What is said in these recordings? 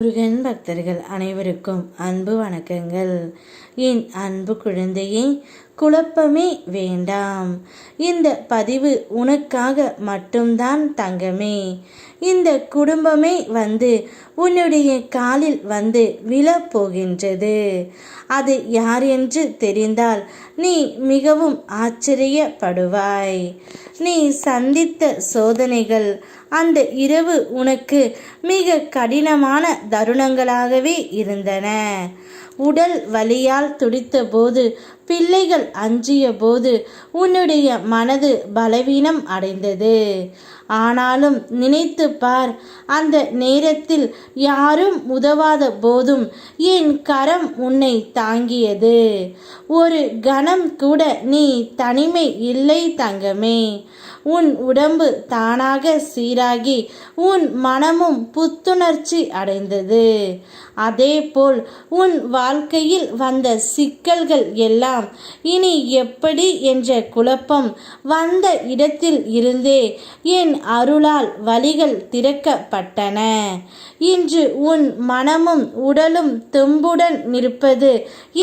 முருகன் பக்தர்கள் அனைவருக்கும் அன்பு வணக்கங்கள். என் அன்பு குழந்தையே, குழப்பமே வேண்டாம். இந்த பதிவு உனக்காக மட்டும்தான் தங்கமே. இந்த குடும்பமே உன்னுடைய காலில் விழப்போகின்றது. அது யார் என்று தெரிந்தால் நீ மிகவும் ஆச்சரியப்படுவாய். நீ சந்தித்த சோதனைகள் அந்த இரவு உனக்கு மிக கடினமான தருணங்களாகவே இருந்தன. உடல் வலியால் துடித்த போது, பிள்ளைகள் அஞ்சிய போது உன்னுடைய மனது பலவீனம் அடைந்தது. ஆனாலும் நினைத்து பார், அந்த நேரத்தில் யாரும் உதவாத போதும் என் கரம் உன்னை தாங்கியது. ஒரு கணம் கூட நீ தனிமை இல்லை தங்கமே. உன் உடம்பு தானாக சீராகி உன் மனமும் புத்துணர்ச்சி அடைந்தது. அதேபோல் உன் வாழ்க்கையில் வந்த சிக்கல்கள் எல்லாம் இனி எப்படி என்ற குழப்பம் வந்த இடத்தில் இருந்தே என் அருளால் வழிகள் திறக்கப்பட்டன. இன்று உன் மனமும் உடலும் தெம்புடன் நிற்பது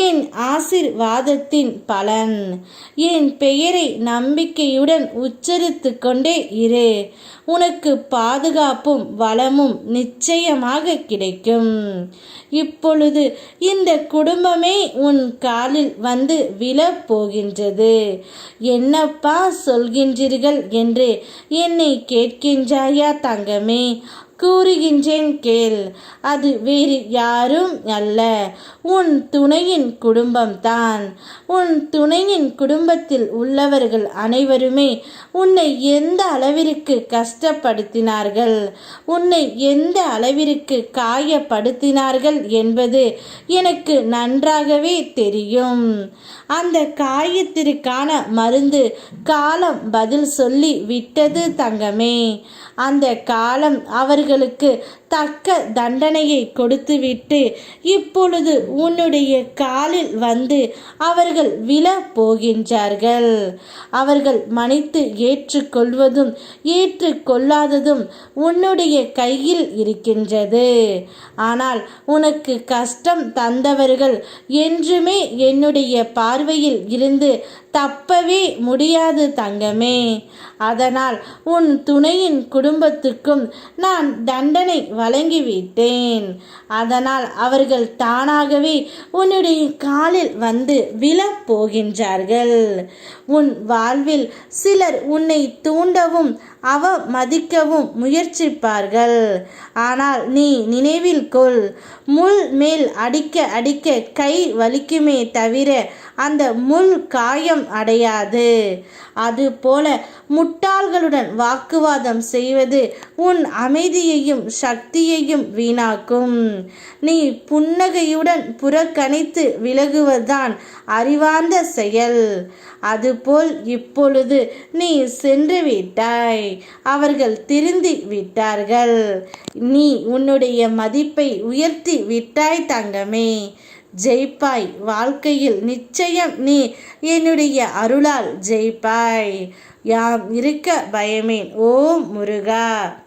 என் ஆசீர்வாதத்தின் பலன். என் பெயரை நம்பிக்கையுடன் உச்சரித்து கொண்டே இரு. உனக்கு பாதுகாப்பும் வளமும் நிச்சயமாக கிடைக்கும். இப்பொழுது இந்த குடும்பமே உன் காலில் விழப்போகின்றது. என்னப்பா சொல்கின்றீர்கள் என்று என்னை கேட்கின்றாயா தங்கமே? கூறுகின்றேன் கேள். அது வேறு யாரும் அல்ல, உன் துணையின் குடும்பம்தான். உன் துணையின் குடும்பத்தில் உள்ளவர்கள் அனைவருமே உன்னை எந்த அளவிற்கு கஷ்டப்படுத்தினார்கள், உன்னை எந்த அளவிற்கு காயப்படுத்தினார்கள் என்பது எனக்கு நன்றாகவே தெரியும். அந்த காயத்திற்கான மருந்து காலம் பதில் சொல்லி விட்டது தங்கமே. அந்த காலம் அவர்களுக்கு தக்க தண்டனையை கொடுத்துவிட்டு இப்பொழுது உன்னுடைய காலில் அவர்கள் விழப் போகின்றார்கள். அவர்கள் மன்னித்து ஏற்றுக்கொள்வதும் ஏற்றுக்கொள்ளாததும் உன்னுடைய கையில் இருக்கின்றது. ஆனால் உனக்கு கஷ்டம் தந்தவர்கள் என்றுமே என்னுடைய பார்வையில் இருந்து தப்பவே முடியாது தங்கமே. அதனால் உன் துணையின் குடும்பத்துக்கும் நான் தண்டனை வழங்கிவிட்டேன். அதனால் அவர்கள் தானாகவே உன்னுடைய காலில் விழப் போகின்றார்கள். உன் வாழ்வில் சிலர் உன்னை தூண்டவும் அவமதிக்கவும் முயற்சிப்பார்கள். ஆனால் நீ நினைவில் கொள், முள் மேல் அடிக்க அடிக்க கை வலிக்குமே தவிர அந்த முள் காயம் அடையாது. அதுபோல முட்டாள்களுடன் வாக்குவாதம் செய்வது உன் அமைதியையும் சக்தியையும் வீணாக்கும். நீ புன்னகையுடன் புறக்கணித்து விலகுவதுதான் அறிவார்ந்த செயல். அதுபோல் இப்பொழுது நீ சென்று விட்டாய். அவர்கள் திருந்தி விட்டார்கள். நீ உன்னுடைய மதிப்பை உயர்த்தி விட்டாய் தங்கமே. ஜெயிப்பாய். வாழ்க்கையில் நிச்சயம் நீ என்னுடைய அருளால் ஜெயிப்பாய். யாம் இருக்க பயமேன். ஓம் முருகா.